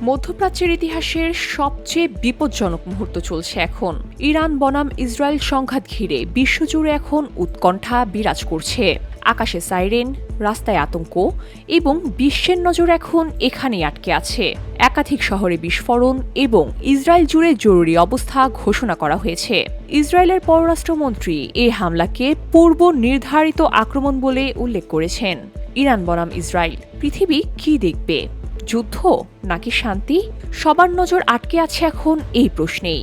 মধ্যপ্রাচ্যের ইতিহাসের সবচেয়ে বিপজ্জনক মুহূর্ত চলছে এখন। ইরান বনাম ইসরায়েল সংঘাত ঘিরে বিশ্বজুড়ে এখন উৎকণ্ঠা বিরাজ করছে। আকাশে সাইরেন, রাস্তায় আতঙ্ক এবং বিশ্বের নজর এখন এখানেই আটকে আছে। একাধিক শহরে বিস্ফোরণ এবং ইসরায়েল জুড়ে জরুরি অবস্থা ঘোষণা করা হয়েছে। ইসরায়েলের পররাষ্ট্রমন্ত্রী এই হামলাকে পূর্ব নির্ধারিত আক্রমণ বলে উল্লেখ করেছেন। ইরান বনাম ইসরায়েল, পৃথিবী কি দেখবে? যুদ্ধ নাকি শান্তি? সবার নজর আটকে আছে এখন এই প্রশ্নেই।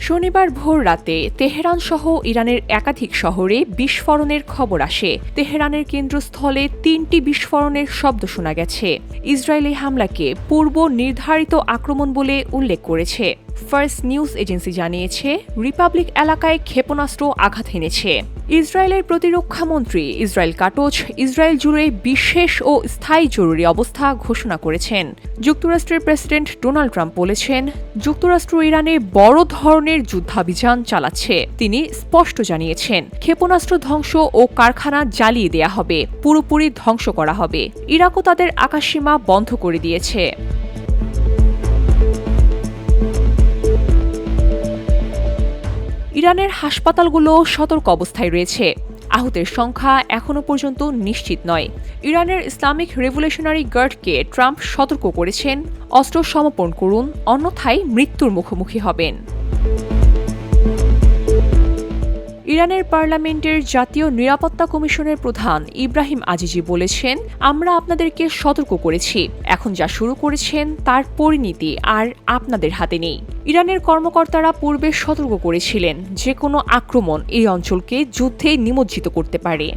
শনিবার ভোর রাতে তেহরান সহ ইরানের একাধিক শহরে বিস্ফোরণের খবর আসে। তেহরানের কেন্দ্রস্থলে 3টি বিস্ফোরণের শব্দ শোনা গেছে। ইসরায়েলি হামলাকে পূর্ব নির্ধারিত আক্রমণ বলে উল্লেখ করেছে। ফার্স্ট নিউজ এজেন্সি জানিয়েছে, রিপাবলিক এলাকায় ক্ষেপণাস্ত্র আঘাত হেনেছে। ইসরায়েলের প্রতিরক্ষা মন্ত্রী ইসরায়েল কাটোচ ইসরায়েল জুড়ে বিশেষ ও স্থায়ী জরুরি অবস্থা ঘোষণা করেছেন। যুক্তরাষ্ট্রের প্রেসিডেন্ট ডোনাল্ড ট্রাম্প বলেছেন, যুক্তরাষ্ট্র ইরানে বড় ধরনের যুদ্ধাভিযান চালাচ্ছে। তিনি স্পষ্ট জানিয়েছেন, ক্ষেপণাস্ত্র ধ্বংস ও কারখানা জ্বালিয়ে দেয়া হবে, পুরোপুরি ধ্বংস করা হবে। ইরাকও তাদের আকাশসীমা বন্ধ করে দিয়েছে। ইরানের হাসপাতালগুলো সতর্ক অবস্থায় রয়েছে। আহতের সংখ্যা এখনও পর্যন্ত নিশ্চিত নয়। ইরানের ইসলামিক রেভলিউশনারি গার্ডকে ট্রাম্প সতর্ক করেছেন, অস্ত্র সমর্পণ করুন, অন্যথায় মৃত্যুর মুখোমুখি হবেন। ইরানের পার্লামেন্টের জাতীয় নিরাপত্তা কমিশনের প্রধান ইব্রাহিম আজিজি বলেছেন, আমরা আপনাদেরকে সতর্ক করেছি। এখন যা শুরু করেছেন তার পরিণতি আর আপনাদের হাতে নেই। ইরানের কর্মকর্তারা পূর্বে সতর্ক করেছিলেন, যে কোনো আক্রমণ এই অঞ্চলকে যুদ্ধে নিমজ্জিত করতে পারে।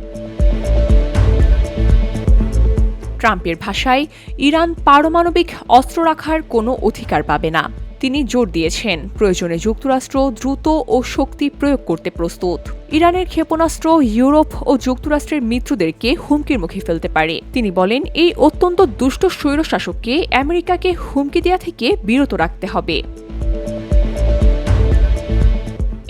ট্রাম্পের ভাষায়, ইরান পারমাণবিক অস্ত্র রাখার কোনো অধিকার পাবে না। তিনি জোর দিয়েছেন, প্রয়োজনে যুক্তরাষ্ট্র দ্রুত ও শক্তি প্রয়োগ করতে প্রস্তুত। ইরানের ক্ষেপণাস্ত্র ইউরোপ ও যুক্তরাষ্ট্রের মিত্রদেরকে হুমকির মুখে ফেলতে পারে। তিনি বলেন, এই অত্যন্ত দুষ্ট স্বৈরশাসককে আমেরিকাকে হুমকি দেয়া থেকে বিরত রাখতে হবে।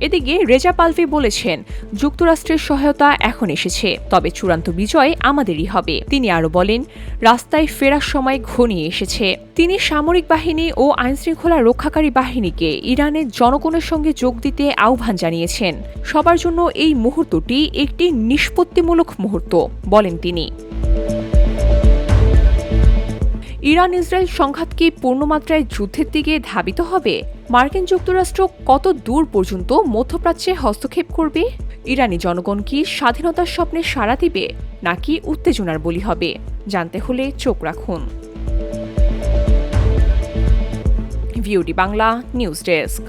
এদিকে রেজা পালভি বলেছেন, যুক্তরাষ্ট্রের সহায়তা এখন এসেছে, তবে চূড়ান্ত বিজয় আমাদেরই হবে। তিনি আরও বলেন, রাস্তায় ফেরার সময় ঘনিয়ে এসেছে। তিনি সামরিক বাহিনী ও আইনশৃঙ্খলা রক্ষাকারী বাহিনীকে ইরানের জনগণের সঙ্গে যোগ দিতে আহ্বান জানিয়েছেন। সবার জন্য এই মুহূর্তটি একটি নিষ্পত্তিমূলক মুহূর্ত, বলেন তিনি। ইরান ইসরায়েল সংঘাত কি পূর্ণমাত্রায় যুদ্ধের দিকে ধাবিত হবে? মার্কিন যুক্তরাষ্ট্র কত দূর পর্যন্ত মধ্যপ্রাচ্যে হস্তক্ষেপ করবে? ইরানি জনগণ কি স্বাধীনতার স্বপ্নে সাড়া দিবে নাকি উত্তেজনার বলি হবে? জানতে হলে চোখ রাখুন। VOD Bangla news desk.